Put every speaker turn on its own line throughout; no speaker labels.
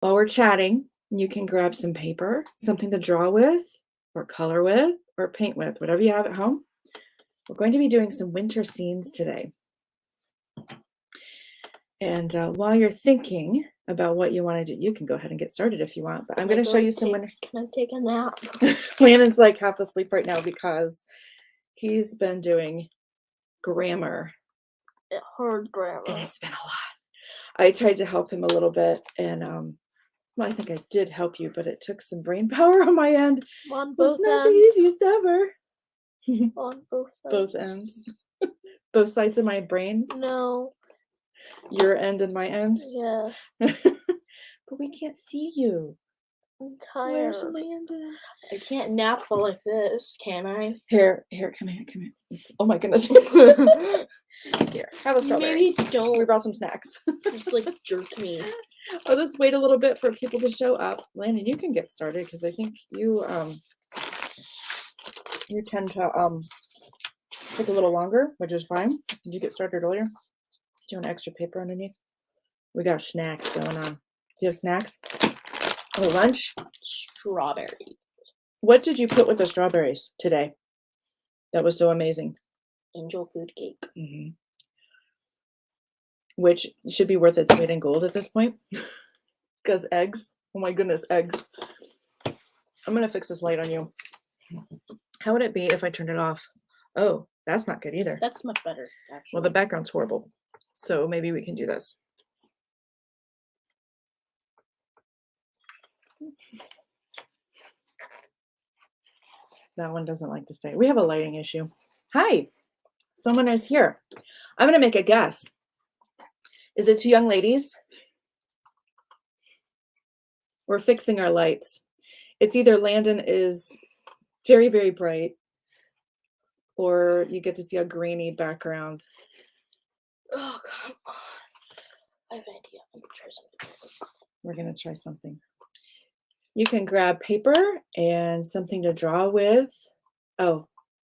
While we're chatting, you can grab some paper, something to draw with, or color with, or paint with, whatever you have at home. We're going to be doing some winter scenes today. And while you're thinking about what you want to do, you can go ahead and get started if you want. But I'm going to show you some winter.
Can I take a nap?
Landon's like half asleep right now because he's been doing grammar.
Hard grammar.
And it's been a lot. I tried to help him a little bit, and well, I think I did help you, but it took some brain power on my end.
On
It was
both
not the
ends.
easiest ever.
On both ends.
Both ends. Both sides of my brain.
No.
Your end and my end.
Yeah.
But we can't see you.
I'm tired.
Where's Landon?
I can't nap while like this, can I?
Here, come here. Oh my goodness. Here, have a strawberry.
Maybe don't.
We brought some snacks.
Just like jerk me.
I'll just wait a little bit for people to show up. Landon, you can get started because I think you tend to take a little longer, which is fine. Did you get started earlier? Do you want extra paper underneath? We got snacks going on. Do you have snacks? Oh, lunch?
Strawberry.
What did you put with the strawberries today? That was so amazing.
Angel food cake.
Mm-hmm. Which should be worth its weight in gold at this point. Because eggs. Oh my goodness, eggs. I'm going to fix this light on you. How would it be if I turned it off? Oh, that's not good either.
That's much better, actually.
Well, the background's horrible. So maybe we can do this. That one doesn't like to stay. We have a lighting issue. Hi, someone is here. I'm going to make a guess. Is it two young ladies? We're fixing our lights. It's either Landon is very, very bright, or you get to see a grainy background.
Oh, come on. I have an idea. I'm going to try something.
We're going to try something. You can grab paper and something to draw with. Oh,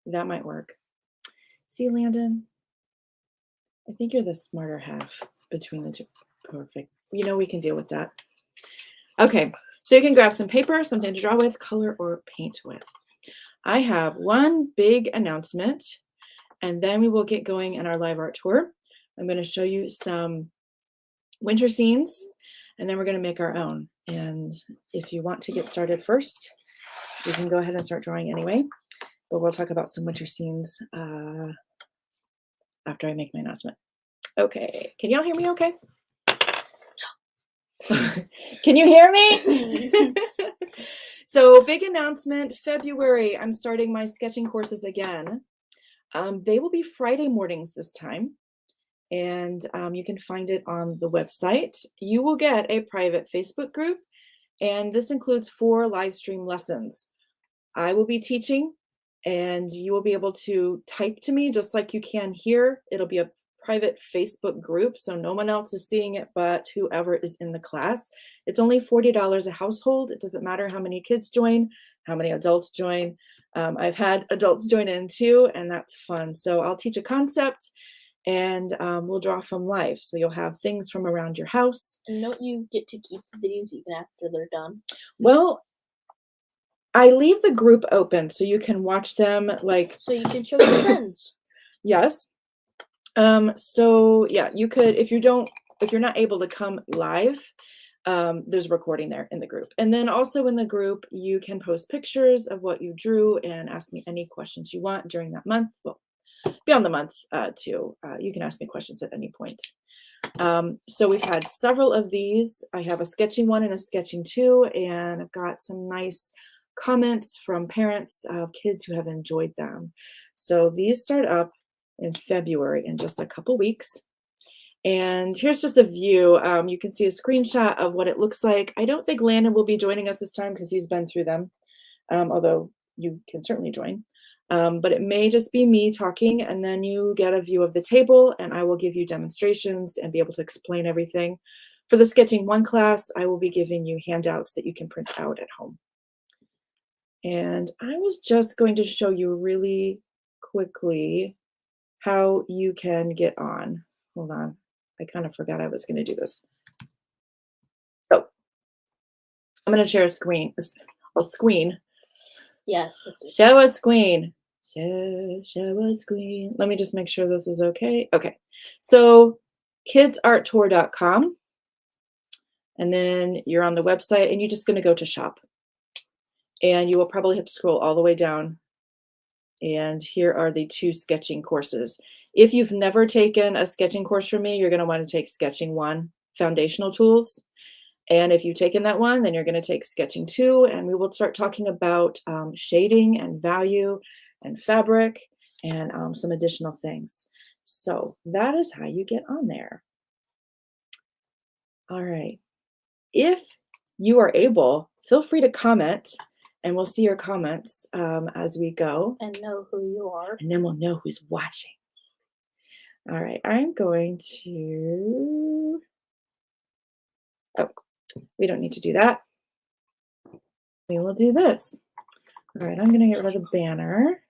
that might work. See, Landon? I think you're the smarter half between the two. Perfect. You know we can deal with that. Okay, so you can grab some paper, something to draw with, color, or paint with. I have one big announcement, and then we will get going in our live art tour. I'm going to show you some winter scenes, and then we're going to make our own. And if you want to get started first, you can go ahead and start drawing anyway. But we'll talk about some winter scenes after I make my announcement. Okay, can y'all hear me okay? Can you hear me? So big announcement, February, I'm starting my sketching courses again. They will be Friday mornings this time. And you can find it on the website. You will get a private Facebook group, and this includes 4 live stream lessons. I will be teaching, and you will be able to type to me just like you can here. It'll be a private Facebook group, so no one else is seeing it but whoever is in the class. It's only $40 a household. It doesn't matter how many kids join, how many adults join. I've had adults join in too, and that's fun. So I'll teach a concept, and we'll draw from life. So you'll have things from around your house.
And don't you get to keep the videos even after they're done?
Well, I leave the group open so you can watch them like...
So you can show your friends.
Yes. So yeah, you could, if you're not able to come live, there's a recording there in the group. And then also in the group, you can post pictures of what you drew and ask me any questions you want during that month. Well, beyond the month too. You can ask me questions at any point. So we've had several of these. I have a sketching 1 and a sketching 2, and I've got some nice comments from parents of kids who have enjoyed them. So these start up in February in just a couple weeks. And here's just a view. You can see a screenshot of what it looks like. I don't think Landon will be joining us this time because he's been through them, although you can certainly join. But it may just be me talking, and then you get a view of the table, and I will give you demonstrations and be able to explain everything. For the sketching 1 class, I will be giving you handouts that you can print out at home. And I was just going to show you really quickly how you can get on. Hold on. I kind of forgot I was going to do this. So I'm going to share a screen. A screen.
Yes. Let's do
Show a screen. Show a screen. Let me just make sure this is okay. Okay. So kidsarttour.com. And then you're on the website and you're just going to go to shop. And you will probably have to scroll all the way down. And here are the 2 sketching courses. If you've never taken a sketching course from me, you're going to want to take Sketching 1, Foundational Tools. And if you've taken that one, then you're going to take Sketching 2, and we will start talking about shading and value and fabric and some additional things. So that is how you get on there. All right. If you are able, feel free to comment, and we'll see your comments as we go.
and know who you are.
And then we'll know who's watching. All right, I'm going to, oh, we don't need to do that. We will do this. All right, I'm gonna get rid of the banner.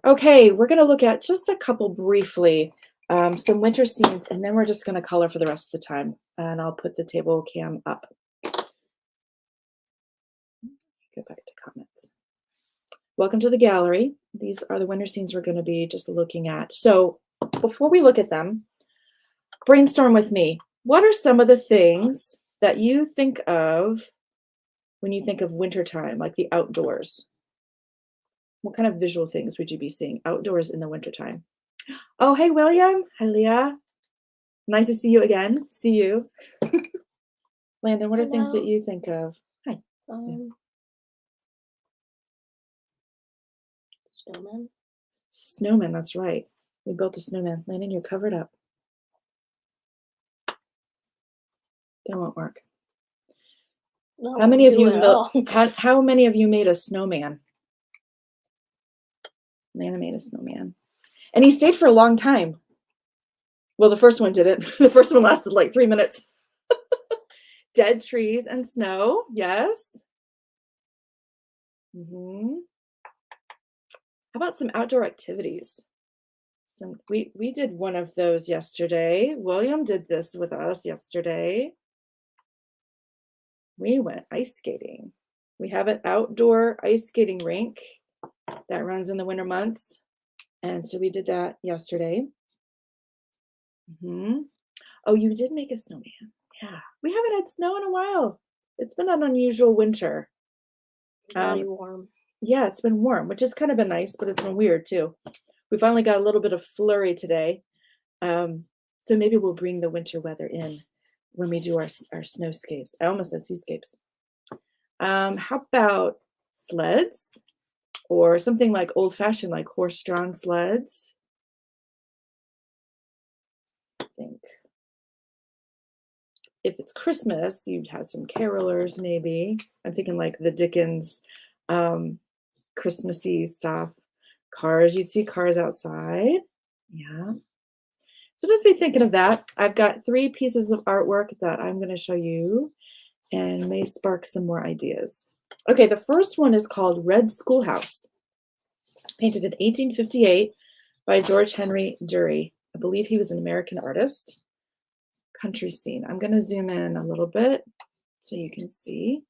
Okay, we're gonna look at just a couple briefly, some winter scenes, and then we're just gonna color for the rest of the time. And I'll put the table cam up. Go back to comments. Welcome to the gallery. These are the winter scenes we're going to be just looking at. So before we look at them, brainstorm with me. What are some of the things that you think of when you think of wintertime, like the outdoors? What kind of visual things would you be seeing outdoors in the wintertime? Oh, hey, William. Hi, Leah. Nice to see you again. See you. Landon, what are things that
Hello.
you think of? Hi.
Snowman.
Snowman, that's right. We built a snowman. Landon, you're covered up. That won't work.
No,
How many of
do
you
it all.
how many of you made a snowman? Landon made a snowman. And he stayed for a long time. Well, the first one didn't. The first one lasted like 3 minutes. Dead trees and snow. Yes. How about some outdoor activities? We did one of those yesterday. William did this with us yesterday. We went ice skating. We have an outdoor ice skating rink that runs in the winter months. And so we did that yesterday. Oh, you did make a snowman. Yeah. We haven't had snow in a while. It's been an unusual winter.
Very warm.
Yeah, it's been warm, which has kind of been nice, but it's been weird too. We finally got a little bit of flurry today. So maybe we'll bring the winter weather in when we do our snowscapes. I almost said seascapes. How about sleds or something like old-fashioned, like horse-drawn sleds? I think if it's Christmas, you'd have some carolers maybe. I'm thinking like the Dickens Christmassy stuff. Cars, you'd see cars outside. Yeah. So just be thinking of that. I've got 3 pieces of artwork that I'm going to show you and may spark some more ideas. Okay, the first one is called Red Schoolhouse, painted in 1858 by George Henry Dury. I believe he was an American artist. Country scene. I'm going to zoom in a little bit so you can see.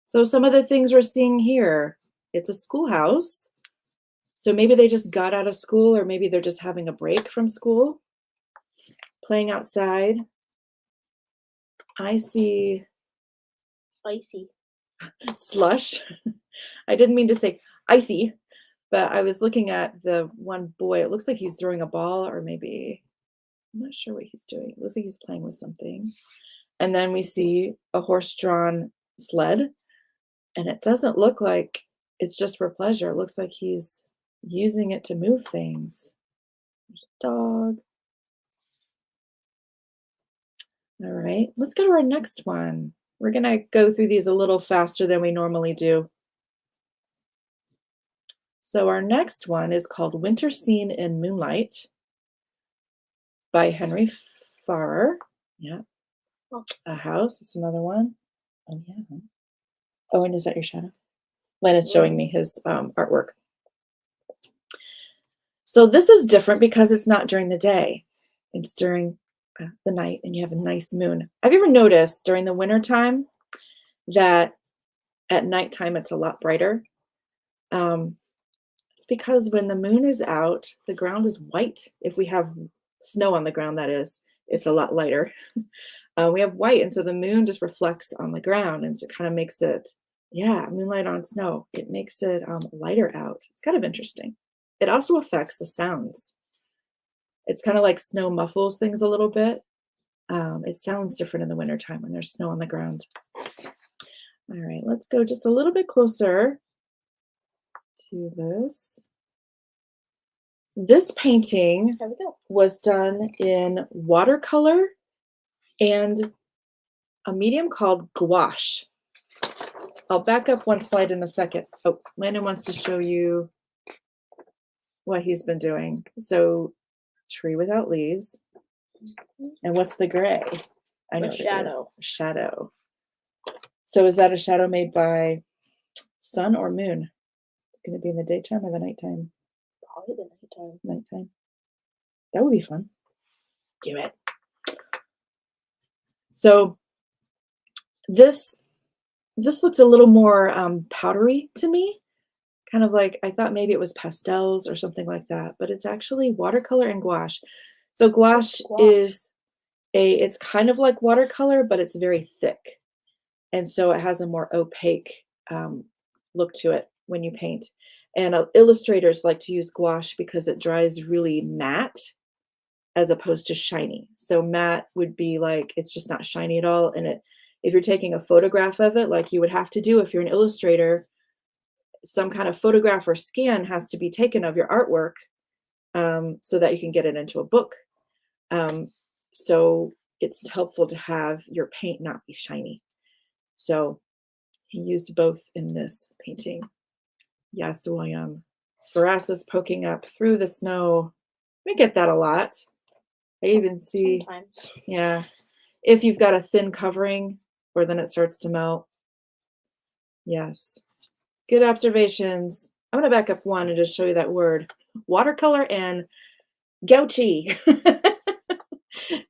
So some of the things we're seeing here, it's a schoolhouse. So maybe they just got out of school, or maybe they're just having a break from school, playing outside. I see
Icy.
slush. I didn't mean to say icy, but I was looking at the one boy. It looks like he's throwing a ball, or maybe, I'm not sure what he's doing. It looks like he's playing with something. And then we see a horse-drawn sled, and it doesn't look like it's just for pleasure. It looks like he's using it to move things. There's a dog. All right, let's go to our next one. We're going to go through these a little faster than we normally do. So our next one is called Winter Scene in Moonlight by Henry Farrer. Yeah. A house, it's another one. Oh, yeah. Oh, and is that your shadow? Lennon's showing me his artwork. So this is different because it's not during the day. It's during the night and you have a nice moon. Have you ever noticed during the winter time that at nighttime it's a lot brighter? Um, it's because when the moon is out, the ground is white. If we have snow on the ground, that is, it's a lot lighter. We have white, and so the moon just reflects on the ground, and so it kind of makes it, yeah, moonlight on snow. It makes it lighter out. It's kind of interesting. It also affects the sounds. It's kind of like snow muffles things a little bit. It sounds different in the wintertime when there's snow on the ground. All right, let's go just a little bit closer to this. This painting
There we go.
was done in watercolor and a medium called gouache. I'll back up one slide in a second. Oh, Landon wants to show you what he's been doing. So, tree without leaves. And what's the gray? I know
A
what it is.
shadow.
Shadow. So is that a shadow made by sun or moon? It's going to be in the daytime or the nighttime?
Probably the nighttime.
Nighttime. That would be fun. Do it. So this looks a little more powdery to me. Kind of like, I thought maybe it was pastels or something like that, but it's actually watercolor and gouache. So gouache
Gouache?
is it's kind of like watercolor, but it's very thick. And so it has a more opaque look to it when you paint. And illustrators like to use gouache because it dries really matte as opposed to shiny. So matte would be like, it's just not shiny at all. And if you're taking a photograph of it, like you would have to do if you're an illustrator, some kind of photograph or scan has to be taken of your artwork so that you can get it into a book. So it's helpful to have your paint not be shiny. So he used both in this painting. Yes, William. Veracruz poking up through the snow. We get that a lot. I even see,
Sometimes.
yeah, if you've got a thin covering or then it starts to melt. Yes. Good observations. I'm going to back up one and just show you that word. Watercolor and gouache.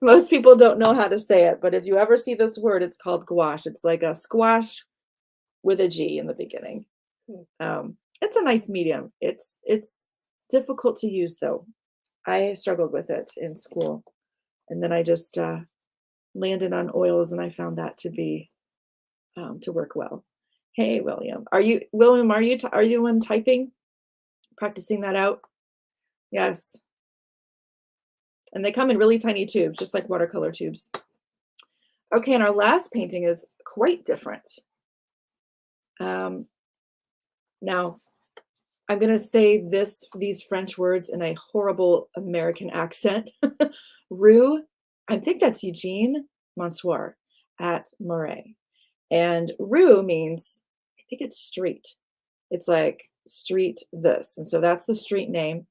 Most people don't know how to say it, but if you ever see this word, it's called gouache. It's like a squash with a G in the beginning. It's a nice medium. It's difficult to use though. I struggled with it in school, and then I just landed on oils, and I found that to be to work well. Hey, William, are you the one typing, practicing that out? Yes. And they come in really tiny tubes, just like watercolor tubes. Okay, and our last painting is quite different. Now, I'm going to say these French words in a horrible American accent. Rue, I think that's Eugene Monsoir at Moray. And rue means, I think it's street. It's like street this. And so that's the street name.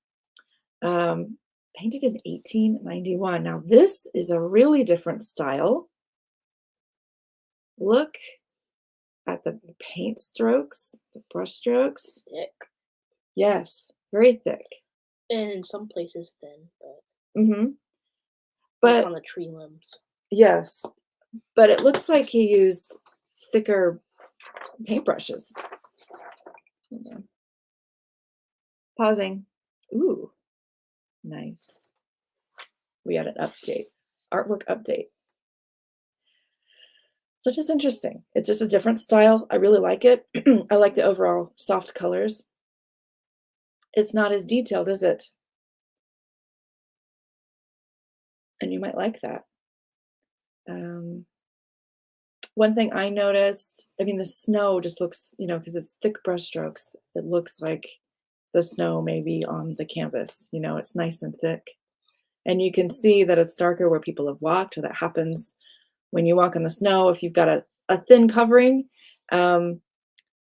Painted in 1891. Now, this is a really different style. Look at the paint strokes, the brush strokes.
Thick.
Yes, very thick.
And in some places thin, but
Mm-hmm.
like
But
on the tree limbs.
yes, but it looks like he used thicker paintbrushes. Pausing. Ooh, nice. We had an update, artwork update. So just interesting. It's just a different style. I really like it. I like the overall soft colors. It's not as detailed, is it? And you might like that. One thing I noticed, I mean, the snow just looks, because it's thick brush strokes, it looks like the snow maybe on the canvas, it's nice and thick. And you can see that it's darker where people have walked, or that happens when you walk in the snow. If you've got a thin covering,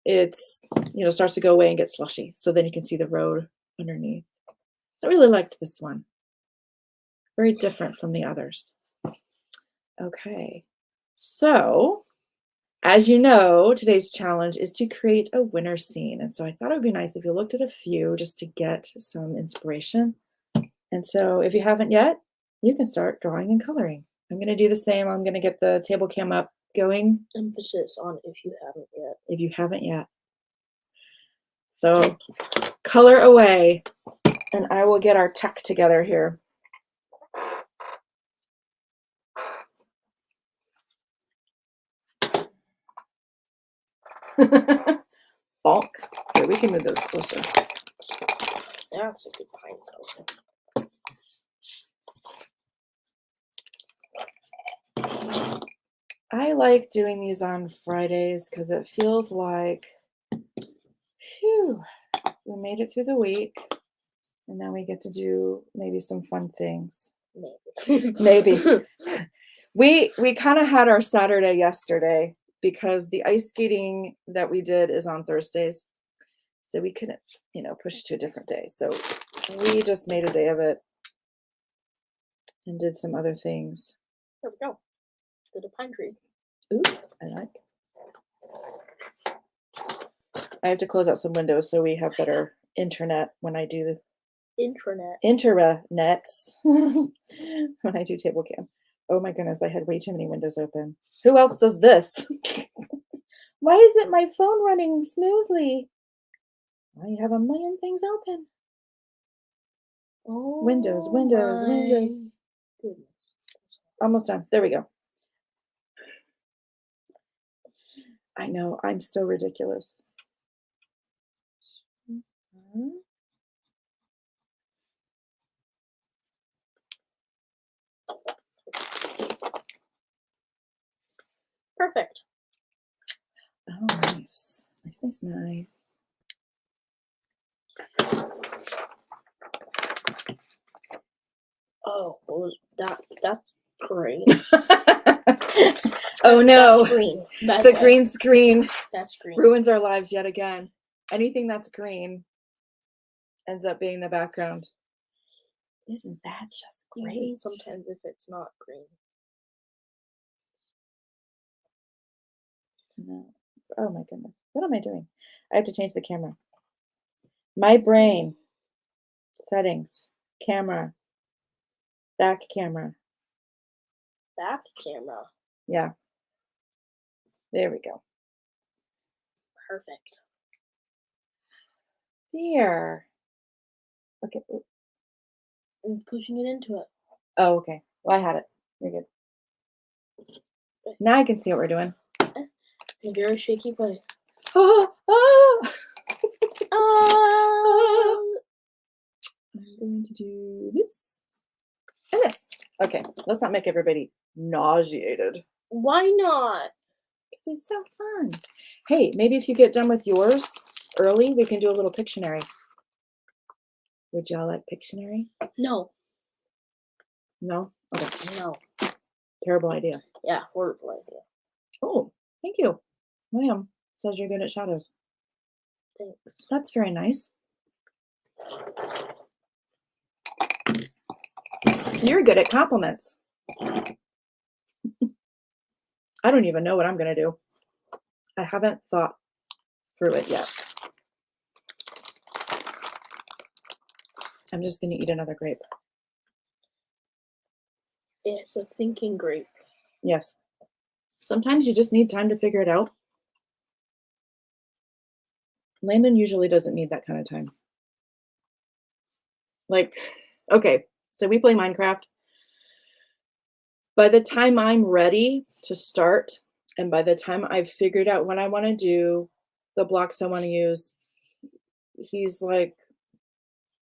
it's, starts to go away and get slushy. So then you can see the road underneath. So I really liked this one. Very different from the others. Okay. So, as you know, today's challenge is to create a winter scene. And so I thought it would be nice if you looked at a few just to get some inspiration. And so if you haven't yet, You can start drawing and coloring. I'm going to do the same. I'm going to get the table cam up going
Emphasis on if you haven't yet.
if you haven't yet. So color away, and I will get our tech together here. Bulk. Here, we can move those closer.
That's a good pine color.
I like doing these on Fridays because it feels like, phew, we made it through the week, and now we get to do maybe some fun things.
Maybe.
We kind of had our Saturday yesterday because the ice skating that we did is on Thursdays. So we couldn't, push to a different day. So we just made a day of it and did some other things.
There we go. Go to pine tree.
Ooh, I like. I have to close out some windows so we have better internet when I do the intranets when I do table cam. Oh my goodness, I had way too many windows open. Who else does this? Why isn't my phone running smoothly? I have a million things open.
Oh,
Windows.
goodness.
Almost done. There we go. I know, I'm so ridiculous.
Perfect.
Oh, nice. Nice.
Oh, that's green.
Oh no.
That's green.
The green screen
That's green.
ruins our lives yet again. Anything that's green ends up being the background. Isn't that just great?
Even sometimes if it's not green.
No. Oh my goodness. What am I doing? I have to change the camera. My brain. Settings. Camera. Back camera.
Back camera.
Yeah. There we go.
Perfect.
There. Okay.
I'm pushing it into it.
Oh, okay. Well, I had it. You're good. Now I can see what we're doing.
A very shaky play.
Oh, oh. I'm going to do this and this. Okay, let's not make everybody nauseated.
Why not?
Because it's so fun. Hey, maybe if you get done with yours early, we can do a little Pictionary. Would y'all like Pictionary?
No.
No? Okay.
No.
Terrible idea.
Yeah, horrible idea.
Oh, thank you. William says you're good at shadows.
Thanks.
That's very nice. You're good at compliments. I don't even know what I'm going to do. I haven't thought through it yet. I'm just going to eat another grape.
It's a thinking grape.
Yes. Sometimes you just need time to figure it out. Landon usually doesn't need that kind of time. Like, okay, so we play Minecraft. By the time I'm ready to start, and by the time I've figured out what I want to do, the blocks I want to use, he's like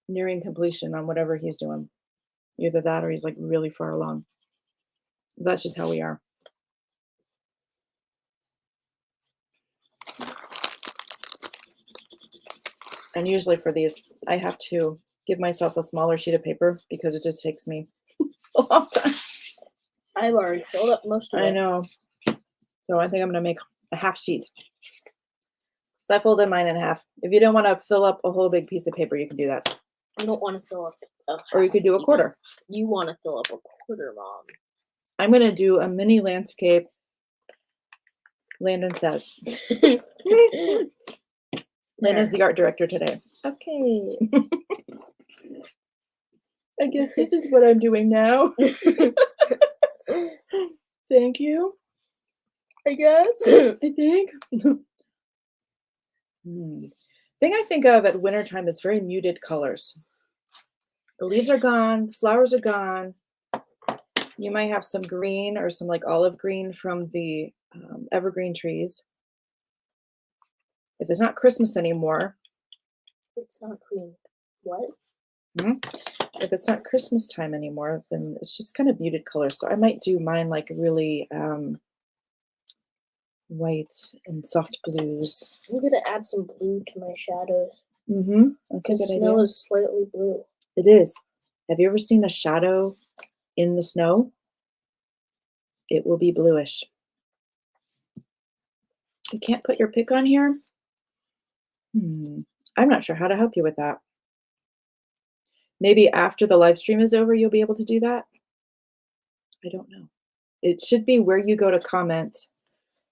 nearing completion on whatever he's doing. Either that or he's like really far along. That's just how we are. And usually for these, I have to give myself a smaller sheet of paper because it just takes me a long time.
I've already filled up most of it.
I know. So I think I'm going to make a half sheet. So I folded mine in half. If you don't want to fill up a whole big piece of paper, you can do that.
You don't want to fill up
Or you could do a quarter.
You want to fill up a quarter, Mom.
I'm going to do a mini landscape. Landon says. Landon's the art director today. Okay. I guess this is what I'm doing now. Thank you.
I guess.
I think. Thing I think of at wintertime is very muted colors. The leaves are gone, the flowers are gone. You might have some green or some like olive green from the evergreen trees. If it's not Christmas anymore,
It's not green. What?
if it's not Christmas time anymore, then it's just kind of muted colors. So I might do mine like really white and soft blues.
I'm gonna add some blue to my shadows.
That's a
Because
good
snow
idea.
is slightly blue.
It is. Have you ever seen a shadow in the snow? It will be bluish. You can't put your pick on here? I'm not sure how to help you with that. Maybe after the live stream is over, you'll be able to do that? I don't know. It should be where you go to comment.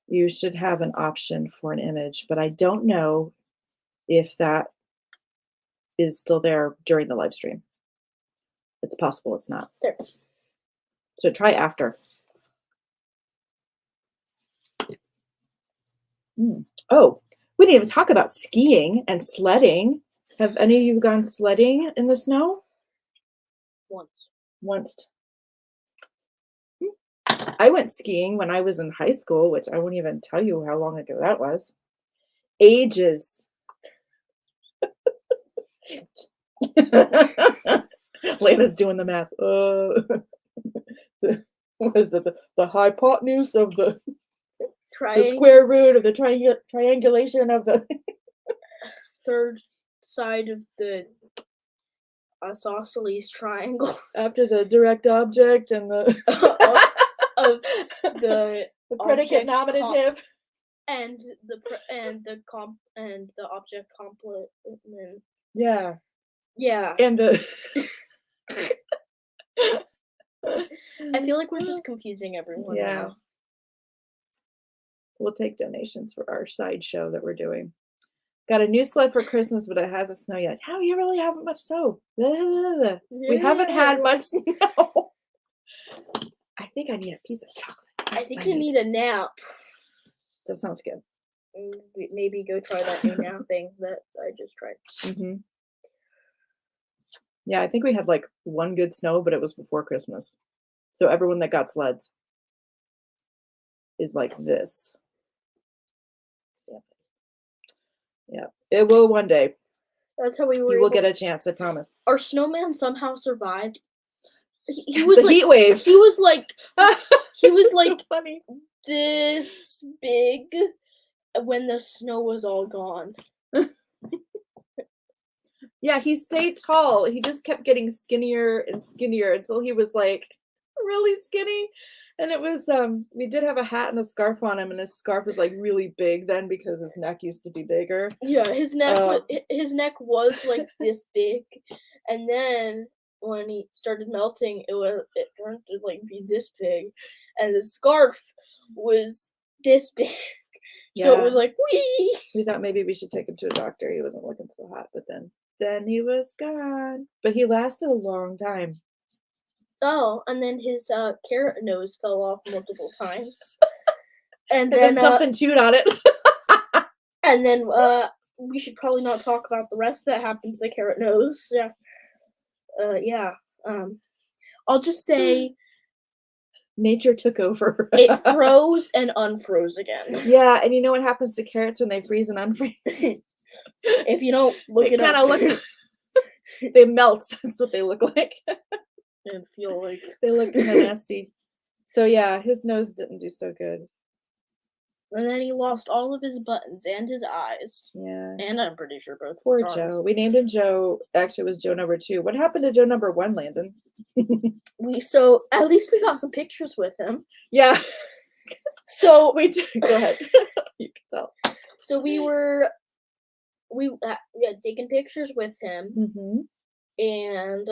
You should have an option for an image, but I don't know if that is still there during the live stream. It's possible it's not.
There.
So try after. Oh, we didn't even talk about skiing and sledding. Have any of you gone sledding in the snow? Once. I went skiing when I was in high school, which I won't even tell you how long ago that was. Ages. Lena's doing the math. What is it? The hypotenuse of the square root of the triangulation of the
third side of the isosceles triangle.
After the direct object and the
of the
predicate nominative
and the object complement.
Yeah.
Yeah.
And the
I feel like we're just confusing everyone now.
We'll take donations for our sideshow that we're doing. Got a new sled for Christmas, but it hasn't snowed yet. How you really haven't much snow? We haven't had much snow. I think I need a piece of chocolate.
I think you need a nap.
That sounds good.
Maybe go try that new nap thing that I just tried.
Yeah, I think we had like one good snow, but it was before Christmas. So everyone that got sleds is like this. Yeah, it will one day.
That's how we were.
You will get a chance, I promise.
Our snowman somehow survived. He was
the
like,
heat wave.
He was like
So funny.
This big when the snow was all gone.
Yeah, he stayed tall. He just kept getting skinnier and skinnier until he was like really skinny. And it was we did have a hat and a scarf on him, and his scarf was like really big then because his neck used to be bigger.
Yeah, his neck was like this big, and then when he started melting, it turned to like be this big, and the scarf was this big. Yeah. So it was like wee. We
thought maybe we should take him to a doctor. He wasn't looking so hot, but then he was gone. But he lasted a long time.
Oh, and then his carrot nose fell off multiple times.
And then something chewed on it.
And then we should probably not talk about the rest that happened to the carrot nose. Yeah. I'll just say
nature took over.
It froze and unfroze again.
Yeah, and you know what happens to carrots when they freeze and unfreeze?
If you don't look it up.
They melt. That's what they look like.
And feel like
they look kind of nasty. So yeah, his nose didn't do so good.
And then he lost all of his buttons and his eyes.
Yeah.
And I'm pretty sure both.
Poor Joe. We named him Joe. Actually, it was Joe number 2. What happened to Joe number 1, Landon?
So at least we got some pictures with him.
Yeah.
So
go ahead. You can tell.
So we were taking pictures with him.
Mm-hmm.
And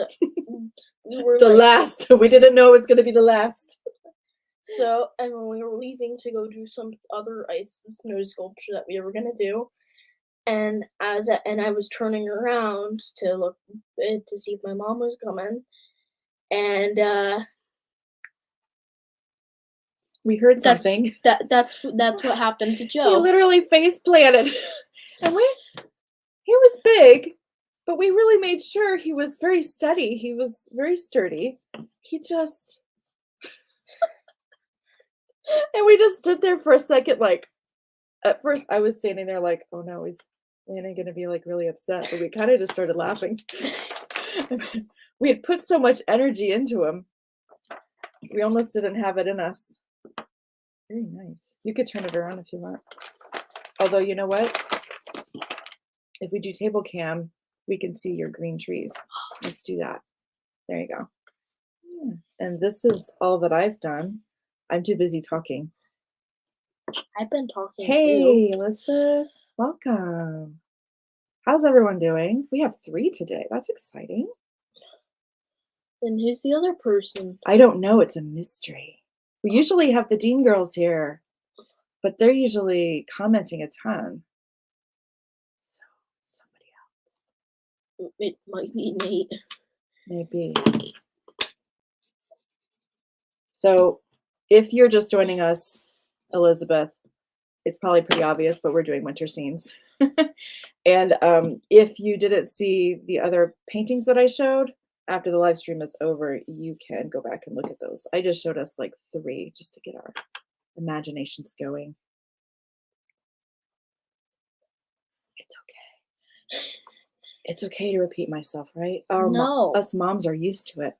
we were
the last. We didn't know it was going to be the last.
So, and when we were leaving to go do some other snow sculpture that we were going to do, and I was turning around to look to see if my mom was coming, and
We heard
that's
something.
that's what happened to
He
Joe.
literally face planted. And he was big, but we really made sure he was very steady. He was very sturdy. He just and we just stood there for a second, like at first I was standing there like, oh no, is Lana gonna be like really upset? But we kind of just started laughing. We had put so much energy into him. We almost didn't have it in us. Very nice. You could turn it around if you want. Although, you know what? If we do table cam, we can see your green trees. Let's do that. There you go. Yeah. And this is all that I've done. I'm too busy talking.
I've been talking
Hey,
too.
Elizabeth. Welcome. How's everyone doing? We have 3 today. That's exciting.
And who's the other person?
I don't know. It's a mystery. We usually have the Dean girls here, but they're usually commenting a ton. So somebody else.
It might be Nate.
Maybe. So if you're just joining us, Elizabeth, it's probably pretty obvious, but we're doing winter scenes. And if you didn't see the other paintings that I showed, after the live stream is over, you can go back and look at those. I just showed us like 3 just to get our imaginations going. It's okay. It's okay to repeat myself, right?
No.
Us moms are used to it.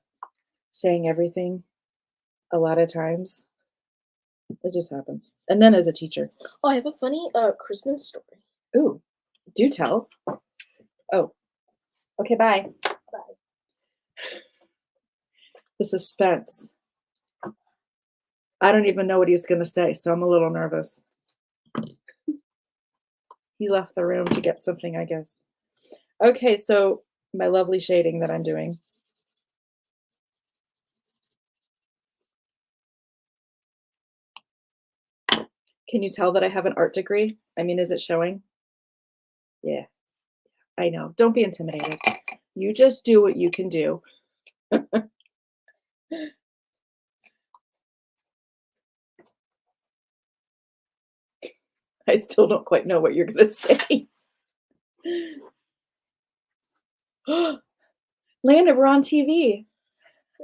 Saying everything a lot of times. It just happens. And then as a teacher.
Oh, I have a funny Christmas story.
Ooh, do tell. Oh, okay, bye.
Bye.
The suspense. I don't even know what he's going to say, so I'm a little nervous. He left the room to get something, I guess. Okay, so my lovely shading that I'm doing. Can you tell that I have an art degree? I mean, is it showing? Yeah, I know. Don't be intimidated. You just do what you can do. I still don't quite know what you're going to say. Landon, we're on TV.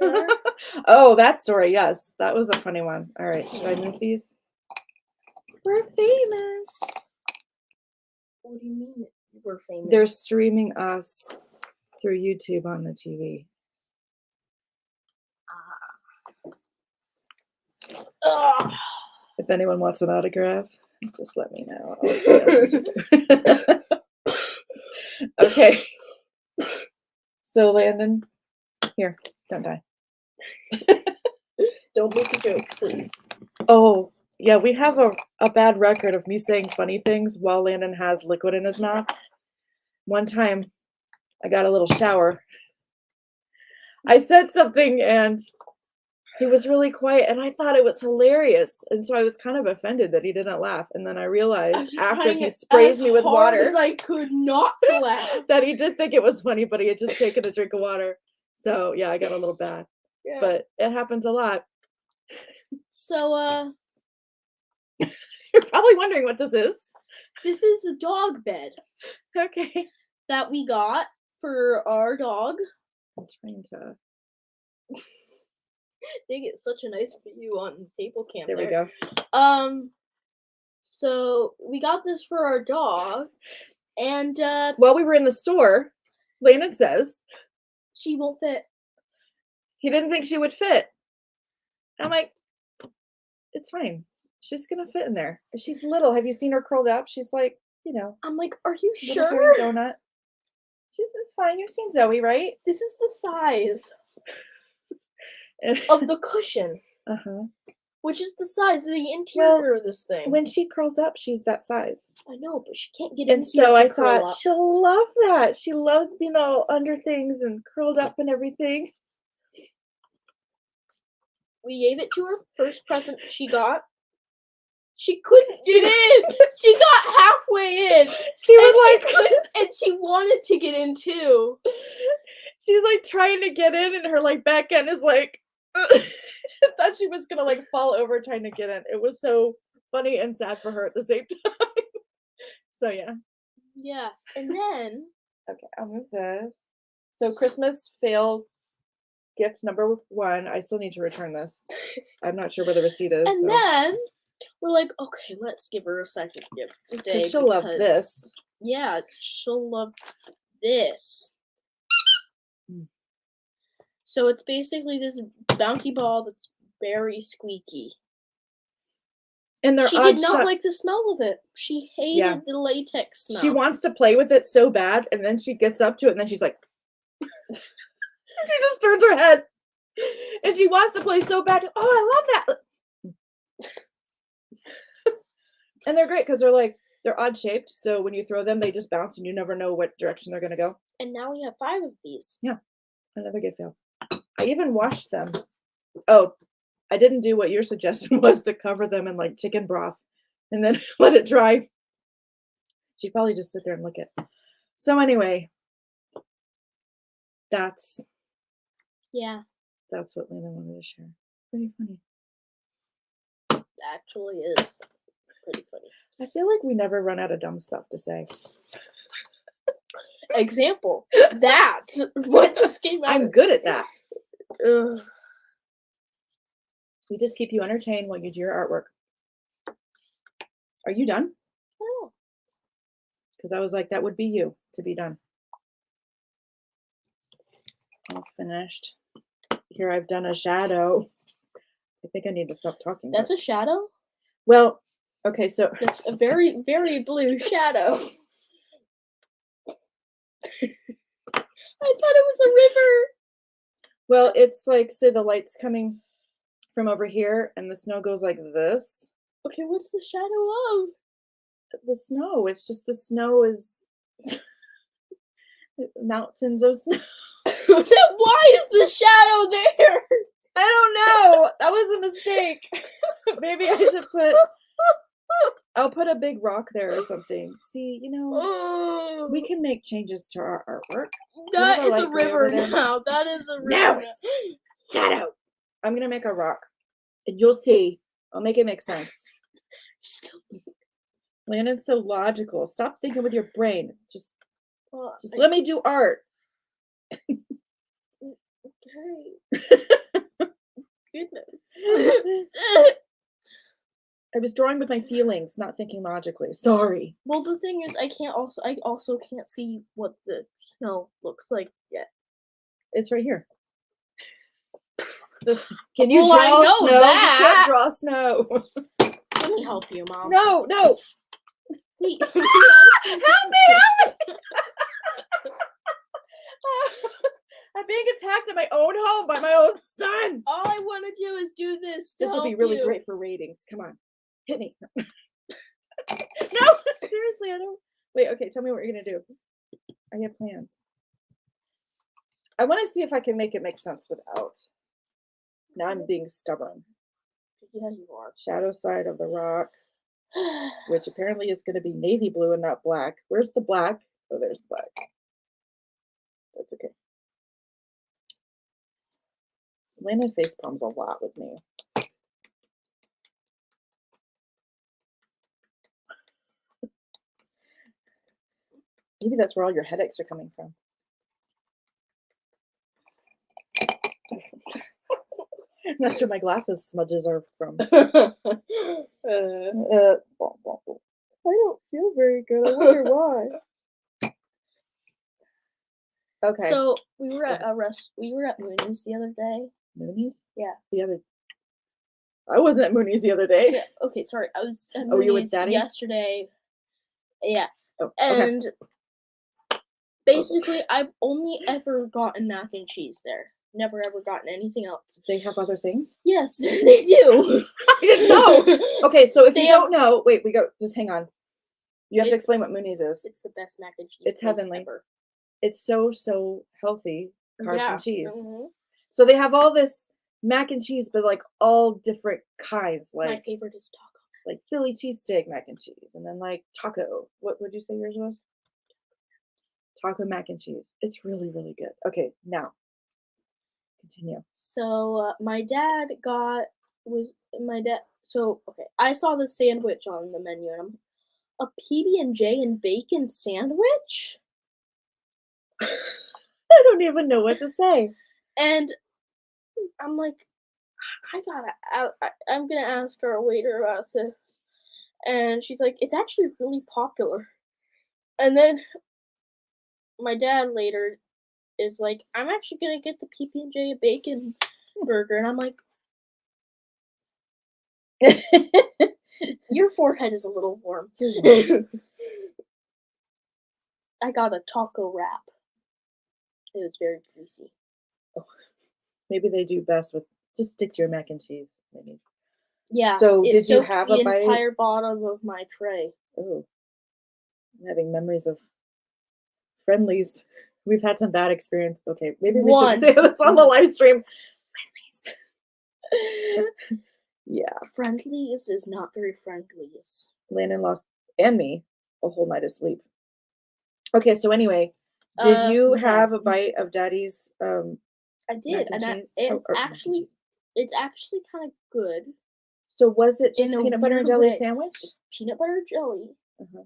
Yeah.
Oh, that story. Yes, that was a funny one. All right, should I move these? We're famous.
What do you mean we're famous?
They're streaming us through YouTube on the TV. If anyone wants an autograph, just let me know. Okay. So, Landon, here, don't die.
Don't make a joke, please.
Oh, yeah, we have a bad record of me saying funny things while Landon has liquid in his mouth. One time, I got a little shower. I said something and he was really quiet and I thought it was hilarious. And so I was kind of offended that he didn't laugh. And then I realized after he sprays me with water
as I could not to laugh.
that he did think it was funny, but he had just taken a drink of water. So yeah, I got a little bad.
Yeah.
But it happens a lot.
So
You're probably wondering what this is.
this is a dog bed
Okay.
that we got for our dog.
I'm trying to.
They get such a nice view on table cam.
There we go.
So we got this for our dog, and
While we were in the store, Landon says
she won't fit.
he didn't think she would fit. I'm like, it's fine. She's gonna fit in there. She's little. Have you seen her curled up? She's like, you know,
I'm like, are you
little
sure?
hairy donut. It's fine. You've seen Zoe, right?
This is the size of the cushion,
Uh-huh.
which is the size of the interior of this thing.
When she curls up, she's that size.
I know, but she can't get in
And
here
so
to
I
curl
thought
up.
she'll love that. She loves being all under things and curled up and everything.
We gave it to her, first present she got. She couldn't get in. She got halfway in.
She
And
was
she
like,
couldn't, and she wanted to get in too.
She's like trying to get in, and her like back end is like thought she was gonna like fall over trying to get in. It was so funny and sad for her at the same time. So yeah.
Yeah. And then
Okay, I'll move this. So Christmas fail gift number 1. I still need to return this. I'm not sure where the receipt is.
and
so.
then we're like, okay, let's give her a second gift today.
'Cause she'll love this.
Yeah, she'll love this.
Mm.
So it's basically this bouncy ball that's very squeaky.
And they're
She
odd
did not
shot-
like the smell of it. She hated
Yeah.
the latex smell.
She wants to play with it so bad, and then she gets up to it, and then she's like, she just turns her head, and she wants to play so bad. Oh, I love that! And they're great because they're odd shaped, so when you throw them, they just bounce, and you never know what direction they're gonna go.
And now we have 5 of these.
Another good fail. I even washed them. Oh, I didn't do what your suggestion was to cover them in like chicken broth and then let it dry. She'd probably just sit there and lick it. So anyway, that's
Yeah,
what Lena wanted to share. Pretty funny.
actually is pretty funny.
I feel like we never run out of dumb stuff to say.
Example. That. What just came out?
I'm good at that.
Ugh.
We just keep you entertained while you do your artwork. Are you done?
Oh.
Because I was like, that would be you to be done. All finished. Here I've done a shadow. I think I need to stop talking.
That's a shadow?
Well, okay, so
That's a very, very blue shadow. I thought it was a river.
well, it's like say the light's coming from over here and the snow goes like this.
Okay, what's the shadow of?
The snow. It's just the snow is mountains of snow.
Why is the shadow there?
I don't know. That was a mistake. Maybe I should I'll put a big rock there or something. See,
Oh,
we can make changes to our artwork.
that
have a
is a
light gray over
river
there?
now. That is a river
Now
now.
Shadow. I'm gonna make a rock. And you'll see. I'll make it make sense.
Still,
Landon's so logical. Stop thinking with your brain. Just
I-
let me do art.
okay. Goodness.
I was drawing with my feelings, not thinking logically. Sorry.
Well, the thing is, I also can't see what the snow looks like yet.
It's right here. Can you
Well, I
draw
know
snow?
that.
You can't draw snow.
Let me help you, Mom.
No.
Wait.
Help me! I'm being attacked in my own home by my own son.
All I want to do is do this. To
This will be
help
really
you.
great for ratings. Come on. Hit me. No, seriously, I don't. Wait, okay, tell me what you're going to do. I have plans. I want to see if I can make it make sense without. Now I'm being stubborn.
Yeah, you are.
Shadow side of the rock, which apparently is going to be navy blue and not black. Where's the black? Oh, there's black. That's okay. Landon face palms a lot with me. Maybe that's where all your headaches are coming from. That's where my glasses smudges are from. I don't feel very good. I wonder why. Okay.
So we were at Mooney's the other day.
Mooney's?
Yeah.
I wasn't at Mooney's the other day.
Yeah. Okay, sorry. I was at
Oh, you with
Mooney's
Daddy?
yesterday. Yeah.
Oh, okay.
And basically, I've only ever gotten mac and cheese there. Never ever gotten anything else.
They have other things?
Yes, they do.
I didn't know. Okay, so if
They
you
have-
don't know, wait, just hang on. You have to
It's-
explain what Mooney's is.
It's the best mac and cheese.
It's
place
heavenly.
ever.
It's so healthy, carbs
Yeah.
and cheese.
Mhm.
So they have all this mac and cheese, but like all different kinds,
My
like
favorite is taco.
like Philly cheesesteak mac and cheese, and then like taco. What would you say yours was? Taco mac and cheese. It's really, really good. Okay, now continue.
So my dad got was my dad. So okay, I saw the sandwich on the menu, and I'm a PB&J and bacon sandwich,
I don't even know what to say.
and I'm like, I'm gonna ask our waiter about this, and she's like, it's actually really popular. And then my dad later is like, I'm actually gonna get the PB&J bacon burger, and I'm like, your forehead is a little warm. I got a taco wrap. It was very greasy.
Maybe they do best with just stick to your mac and cheese. Maybe.
Yeah.
So
it
did you
soaked
have
the
a bite?
entire bottom of my tray?
Oh, I'm having memories of friendlies. We've had some bad experience. Okay, maybe we
One.
should say this on the live stream. Friendlies. Yeah,
Friendlies is not very friendlies.
Landon lost and me a whole night of sleep. Okay, so anyway, did you
yeah.
have a bite of Daddy's
I did,
and
and
cheese? Oh,
it's
or mac and
actually
cheese.
kind of good.
So was it just
in a
peanut butter and
weird
jelly
way.
sandwich?
It's peanut butter jelly
Uh-huh.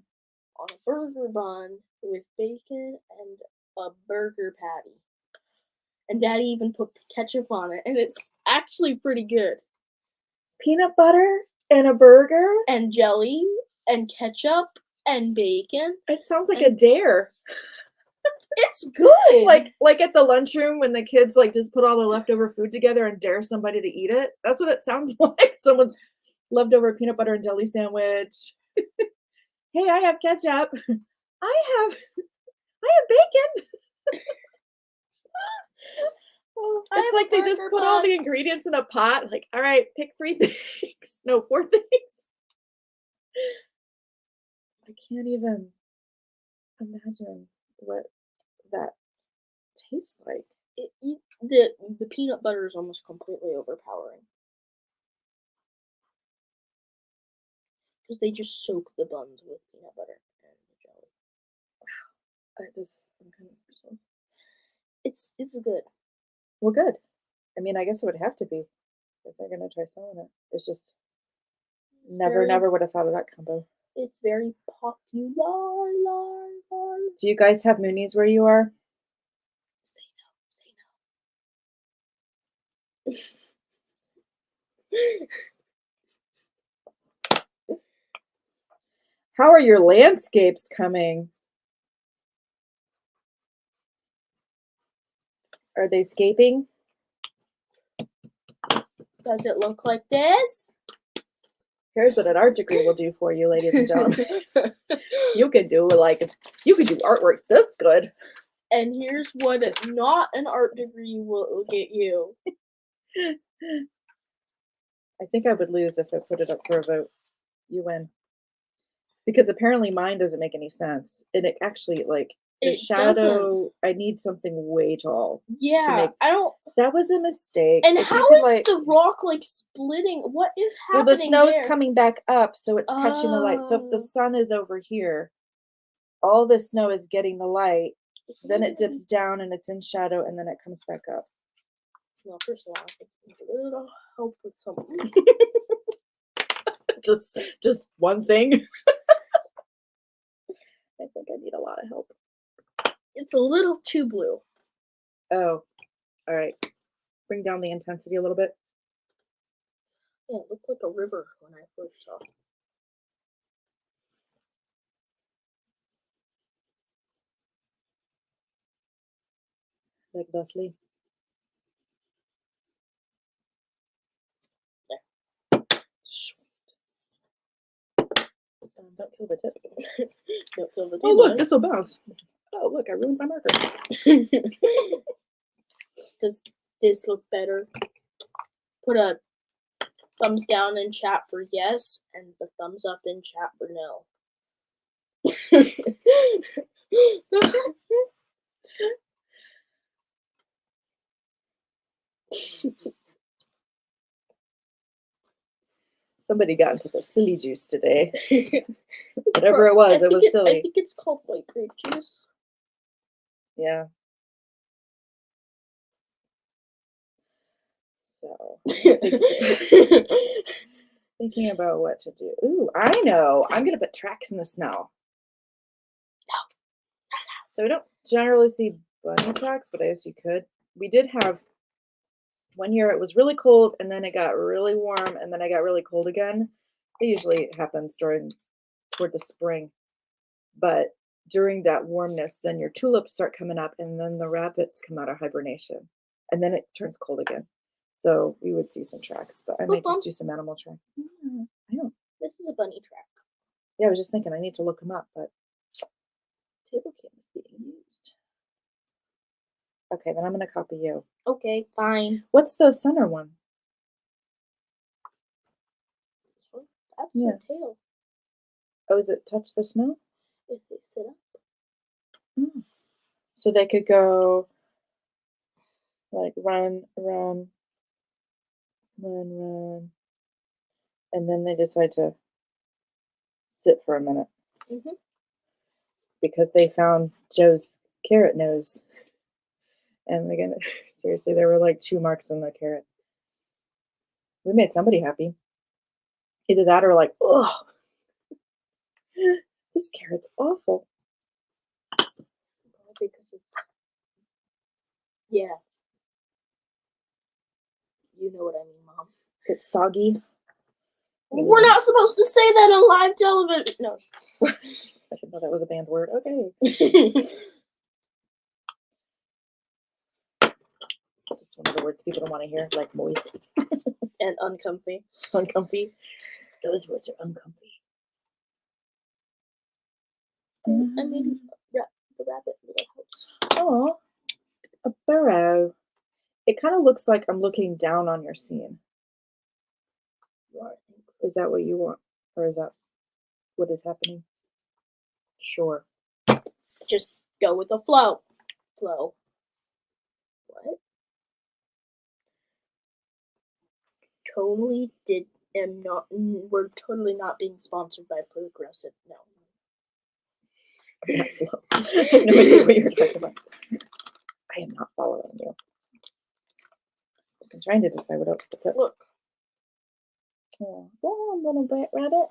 on a burger bun with bacon and a burger patty. And Daddy even put ketchup on it, and it's actually pretty good.
Peanut butter and a burger?
And jelly and ketchup and bacon.
It sounds like a dare.
It's good.
Like at the lunchroom when the kids like just put all the leftover food together and dare somebody to eat it. That's what it sounds like. Someone's leftover peanut butter and jelly sandwich. Hey, I have ketchup. I have bacon. It's like they just put all the ingredients in a pot. Like, all right, pick 3 things. No, 4 things. I can't even imagine what that tastes like.
The peanut butter is almost completely overpowering. Because they just soak the buns with peanut butter and jelly.
I'm kind of speechless.
It's good.
Well, good. I mean, I guess it would have to be if they're gonna try selling it. It's just never would have thought of that combo.
It's very popular.
Do you guys have Moonies where you are?
Say no.
How are your landscapes coming? Are they scaping?
Does it look like this?
Here's what an art degree will do for you, ladies and gentlemen. You could do artwork this good.
And here's what not an art degree will get you.
I think I would lose if I put it up for a vote. You win. Because apparently mine doesn't make any sense. And it actually, like, the shadow,
doesn't.
I need something way tall.
Yeah, I don't.
That was a mistake.
And
If you
how
could,
is
like,
the rock, like, splitting? What is happening
well, the snow's
there?
coming back up, so it's catching the light. So if the sun is over here, all the snow is getting the light. Then it dips down and it's in shadow, and then it comes back up.
Well, first of all, I think you need a little help with something.
just one thing. I think I need a lot of help.
It's a little too blue.
Oh, all right. Bring down the intensity a little bit.
Yeah, it looked like a river when I first saw it.
Like Leslie. Don't kill the tip.
Don't kill the tip.
Oh, look, this will bounce. Oh, look, I ruined my marker.
Does this look better? Put a thumbs down in chat for yes, and the thumbs up in chat for no.
Somebody got into the silly juice today. Whatever it was silly.
I think it's called white grape juice.
Yeah. So thinking about what to do. Ooh, I know. I'm gonna put tracks in the snow. So we don't generally see bunny tracks, but I guess you could. We did have one year it was really cold and then it got really warm and then it got really cold again. It usually happens toward the spring. But during that warmness, then your tulips start coming up and then the rabbits come out of hibernation. And then it turns cold again. So we would see some tracks, but I might
Mom.
just do some animal tracks. Yeah, I know.
This is a bunny track.
Yeah, I was just thinking I need to look them up, but table cam is being used. Okay, then I'm gonna copy you.
Okay, fine.
What's the center one?
This one? That's
Yeah.
her tail.
Oh, is it touch the snow?
If they sit up.
Mm. So they could go like run, run, run, run, and then they decide to sit for a minute
Mhm.
because they found Joe's carrot nose. And again, seriously, there were like 2 marks in the carrot. We made somebody happy. Either that or like, oh, this carrot's awful.
Probably because of. Yeah. You know what I mean, Mom.
It's soggy.
We're not supposed to say that on live television. No.
I should know that was a banned word. Okay. Just one of the words people don't want to hear, like moist
And uncomfy.
uncomfy. Those words are uncomfy.
I made the rabbit little house.
Oh, a burrow. It kind of looks like I'm looking down on your scene. Is that what you want? Or is that what is happening? Sure.
Just go with the flow. Flow. What? Totally we're totally not being sponsored by Progressive. No.
I'm not flow. I have no idea what you're talking about. I am not following you. I'm trying to decide what else to put.
Look.
Oh, little rabbit.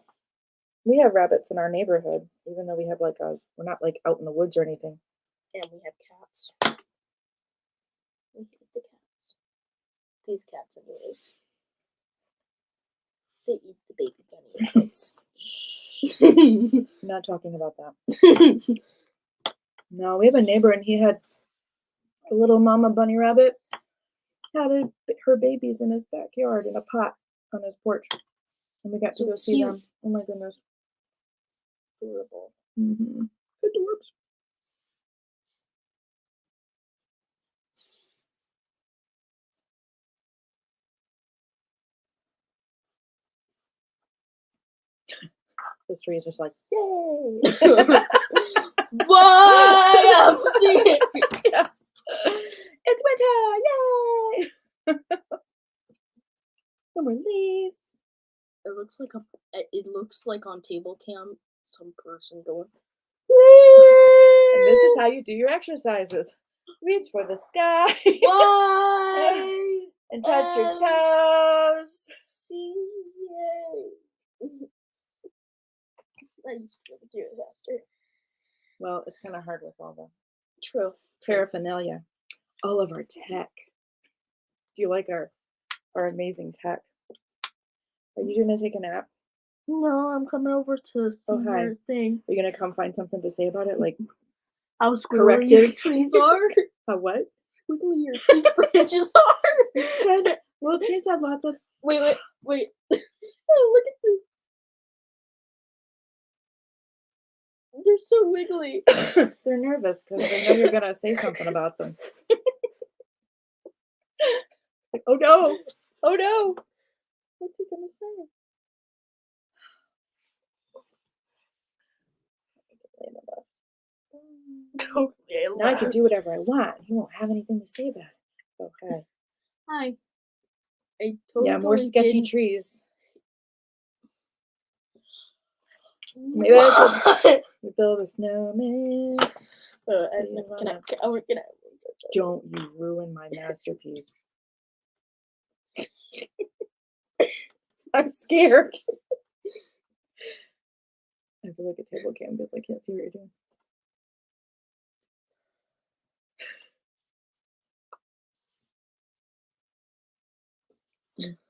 We have rabbits in our neighborhood, even though we have we're not like out in the woods or anything.
And we have cats. We hate the cats. These cats, anyways. They eat the baby bunny rabbits.
I'm not talking about that. No, we have a neighbor and he had a little mama bunny rabbit. Had her babies in his backyard in a pot on his porch. And we got to
So
go see
cute.
them. Oh my goodness.
Adorable.
Mm-hmm. Adorbs. This tree is just like, yay!
YMCA!
Yeah. It's winter! Yay! No more leaves.
It looks like on table cam some person going.
And this is how you do your exercises. Reach for the sky.
Why?
And touch your toes.
I used to be able to do it faster.
Well, it's kind of hard with all the
True.
paraphernalia. All of our tech. Do you like our amazing tech? Are you gonna take a nap?
No, I'm coming over to
Oh, hi.
your thing.
Are you gonna come find something to say about it? Like
How squiggly your
corrective?
trees are.
A what?
Squiggly your tree branches are.
Well, trees have lots of.
Wait. Oh, look at this. They're so wiggly.
They're nervous because they know you're gonna say something about them. Like, oh no! Oh no! What's he gonna say? Now I can do whatever I want. He won't have anything to say about it. Okay.
Hi. I totally
Yeah, more sketchy
didn't.
trees. Maybe I should build a snowman.
Can I? Can I?
Don't you ruin my masterpiece. I'm scared. I have to look at table cam because I can't see what you're doing.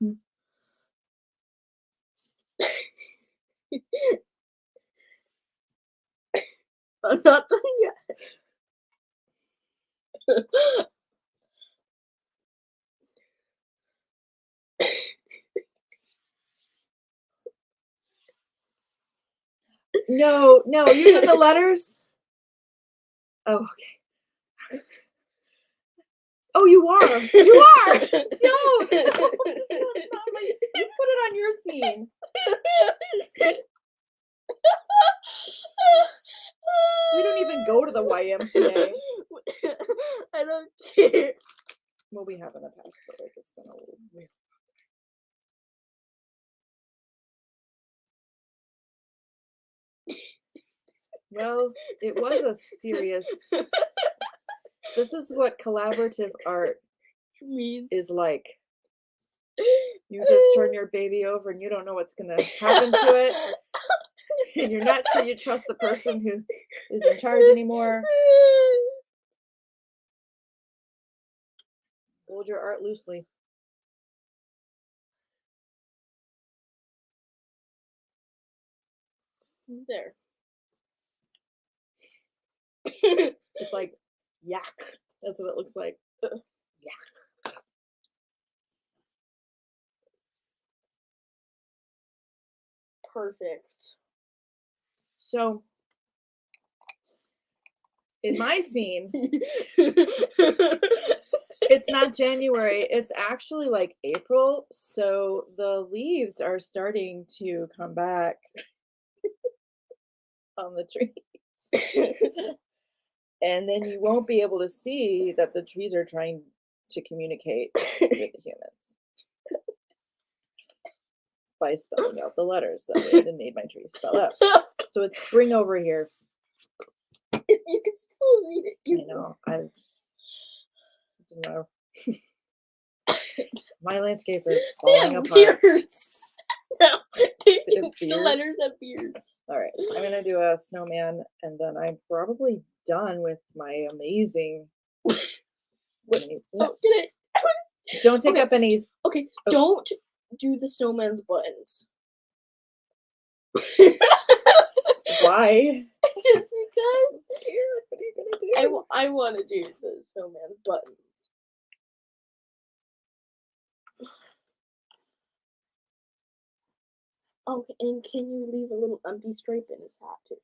Mhm.
I'm not done yet.
No, you did the letters? Oh, okay. Oh, you are. You are. No, you put it on your scene. We don't even go to the YMCA.
I don't care.
Well, we have in the past, but like it's been a little weird. Well, it was a serious. This is what collaborative art
Means
is like. You just turn your baby over and you don't know what's gonna happen to it. And you're not sure you trust the person who is in charge anymore. Hold your art loosely.
There.
It's like yak. That's what it looks like. Yak.
Perfect.
So in my scene, it's not January, it's actually like April, so the leaves are starting to come back on the trees. And then you won't be able to see that the trees are trying to communicate with the humans by spelling out the letters that Landon and made my trees spell out. So it's spring over here.
You can still read it.
I know. I don't know. My landscape is
They
falling
have
apart.
beards. No, the
beards?
letters have beards.
All right, I'm gonna do a snowman, and then I'm probably done with my amazing.
Oh, did it?
Don't take
Okay.
up any.
Okay,
Oh.
don't do the snowman's buttons.
Why?
Just because.
What are you gonna do?
I want to do the snowman's buttons. Okay, and can you leave a little empty stripe in his hat too?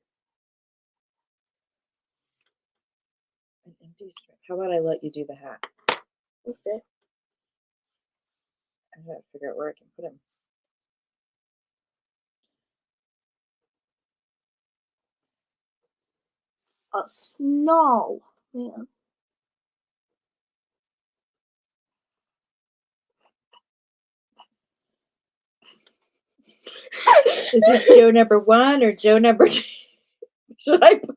An empty strip. How about I let you do the hat?
Okay.
I gotta figure out where I can put him.
A snow man.
Is this Joe number 1 or Joe number 2? Should I put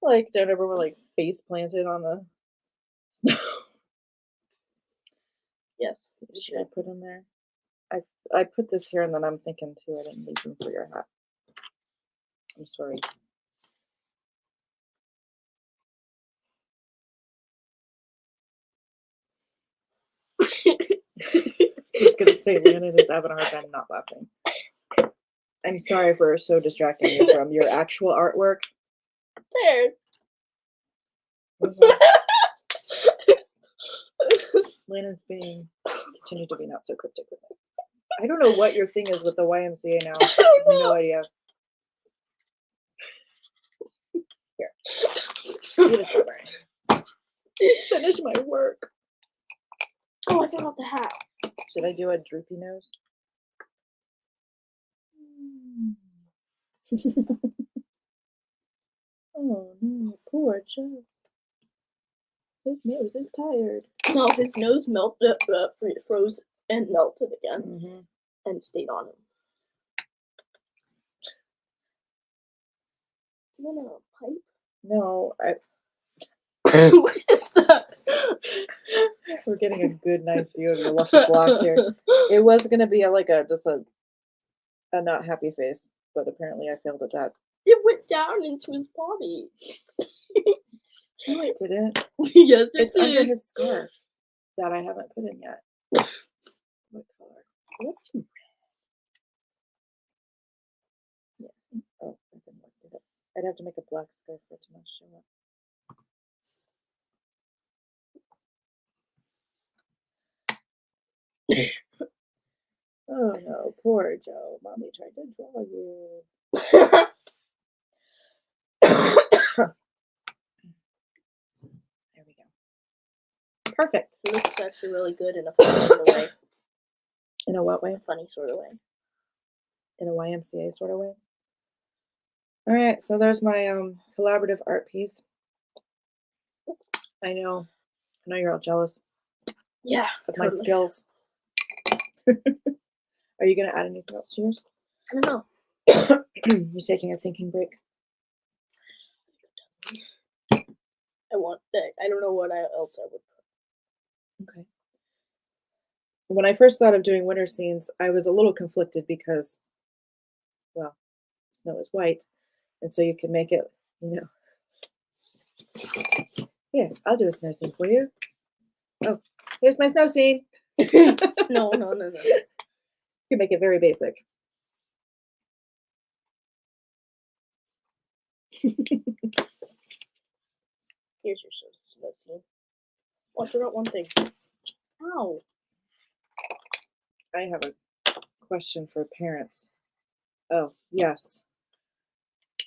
like Joe number 1 like face planted on the snow?
Yes.
Should I put him there? I put this here and then I'm thinking too, I didn't leave room for your hat. I'm sorry. I was gonna say Landon is having a hard time not laughing. I'm sorry for so distracting you from your actual artwork.
There.
Landon's being continue to be not so cryptic with it. I don't know what your thing is with the YMCA now. I have no idea. Here. Eat a strawberry. Finish my work.
Oh, I forgot the hat.
Should I do a droopy nose? Oh no, poor Joe. His nose is tired.
No, his nose melted, froze and melted again,
Mm-hmm.
and stayed on him. You want a pipe?
No,
What is that?
We're getting a good, nice view of your luscious locks here. It was gonna be just a not happy face, but apparently I failed at that.
It went down into his body.
No, it didn't.
Yes, it
It's under
did.
his scarf that I haven't put in yet. What color? Let's do red. Yeah. Oh, that didn't work, did it? I'd have to make a black scarf for it to not show up. Oh no, poor Joe. Mommy tried to draw you. There we go. Perfect.
It looks actually really good in a funny sort of way.
In a what way?
A funny sort of way.
In a YMCA sort of way. All right, so there's my collaborative art piece. I know you're all jealous
Yeah,
of my
totally.
skills. Are you gonna add anything else to yours?
I don't know.
You're taking a thinking break.
I don't know what else I would put.
Okay. When I first thought of doing winter scenes, I was a little conflicted because, well, snow is white, and so you can make it, Here, I'll do a snow scene for you. Oh, here's my snow scene.
No.
You can make it very basic.
Here's your snow scene. Oh, I forgot one thing. Ow.
I have a question for parents. Oh, yes.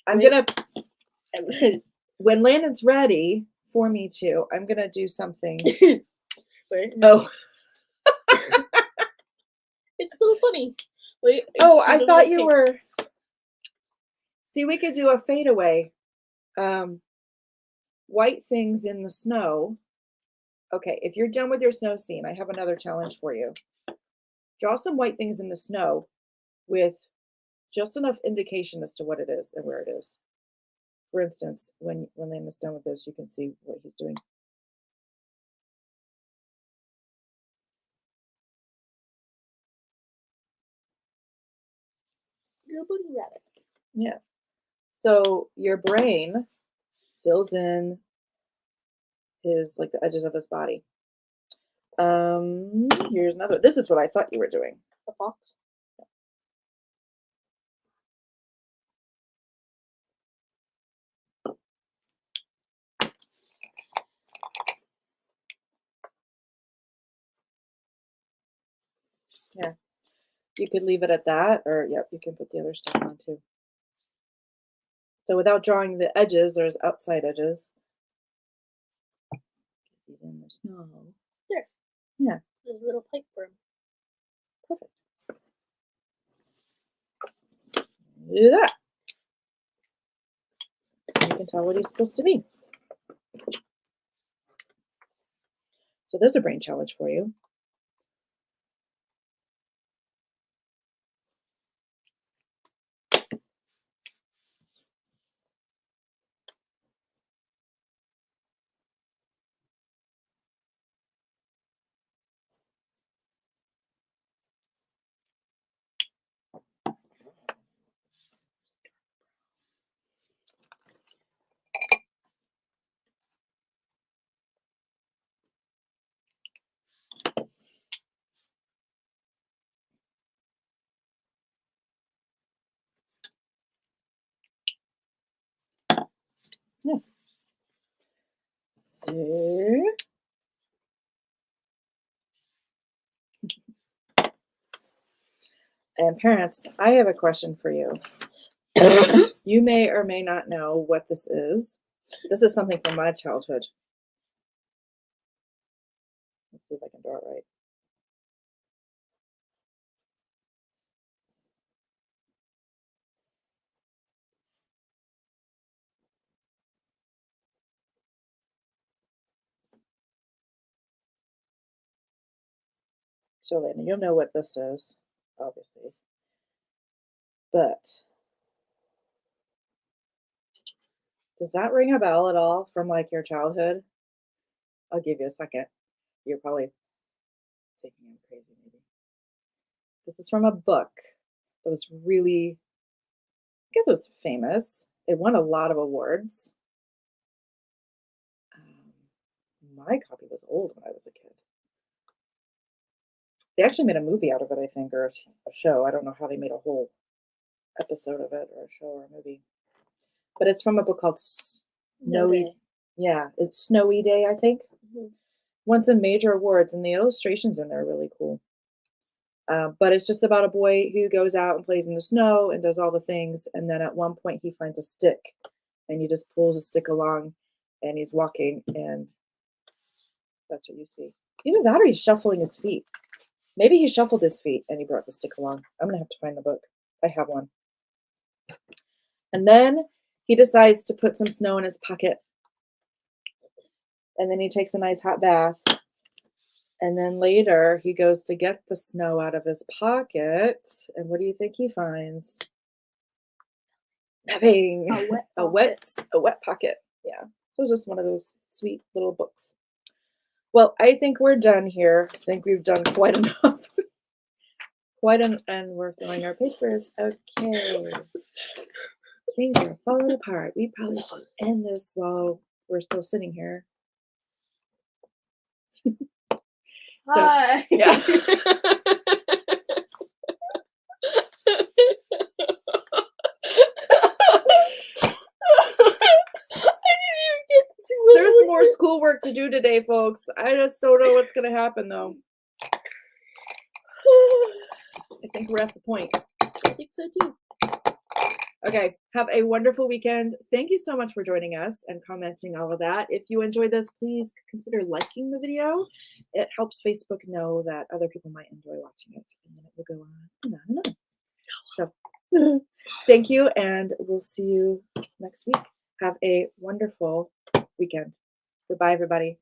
I'm
Wait.
gonna when Landon's ready for me to, I'm gonna do something.
Wait.
Oh,
It's a little funny. Wait.
oh,
see
I
the
thought
little
you
pink-
were. See, we could do a fadeaway. White things in the snow. Okay, if you're done with your snow scene, I have another challenge for you. Draw some white things in the snow with just enough indication as to what it is and where it is. For instance, when Landon's done with this, you can see what he's doing.
Your buddy rabbit.
Yeah. So your brain fills in his the edges of his body. Here's another. This is what I thought you were doing.
A fox.
Yeah. You could leave it at that, or yep, you can put the other stuff on too. So without drawing the edges, there's outside edges. He's in the snow.
There.
Yeah.
There's a little pipe for him.
Perfect. Do that. You can tell what he's supposed to be. So there's a brain challenge for you. Yeah. So and parents, I have a question for you. You may or may not know what this is. This is something from my childhood. Let's see if I can draw it right. So Landon, you'll know what this is, obviously. But does that ring a bell at all from your childhood? I'll give you a second. You're probably thinking I'm crazy, maybe. This is from a book that was really, I guess it was famous. It won a lot of awards. My copy was old when I was a kid. They actually made a movie out of it, I think, or a show. I don't know how they made a whole episode of it, or a show, or a movie. But it's from a book called
No
Snowy.
Day.
Yeah, it's Snowy Day, I think.
Mhm.
Won some major awards, and the illustrations in there are really cool. But it's just about a boy who goes out and plays in the snow and does all the things, and then at one point he finds a stick, and he just pulls a stick along, and he's walking, and that's what you see. Either that or he's shuffling his feet. Maybe he shuffled his feet and he brought the stick along. I'm gonna have to find the book. I have one. And then he decides to put some snow in his pocket. And then he takes a nice hot bath. And then later he goes to get the snow out of his pocket. And what do you think he finds? Nothing.
A wet
A wet pocket. Yeah. It was just one of those sweet little books. Well, I think we're done here. I think we've done quite enough. And we're throwing our papers. Okay. Things are falling apart. We probably should end this while we're still sitting here.
Hi.
Yeah. There's more schoolwork to do today, folks. I just don't know what's going to happen, though. I think we're at the point.
I think so too.
Okay, have a wonderful weekend. Thank you so much for joining us and commenting all of that. If you enjoyed this, please consider liking the video. It helps Facebook know that other people might enjoy watching it, and then it will go on and on and on. So thank you, and we'll see you next week. Have a wonderful weekend. Goodbye, everybody.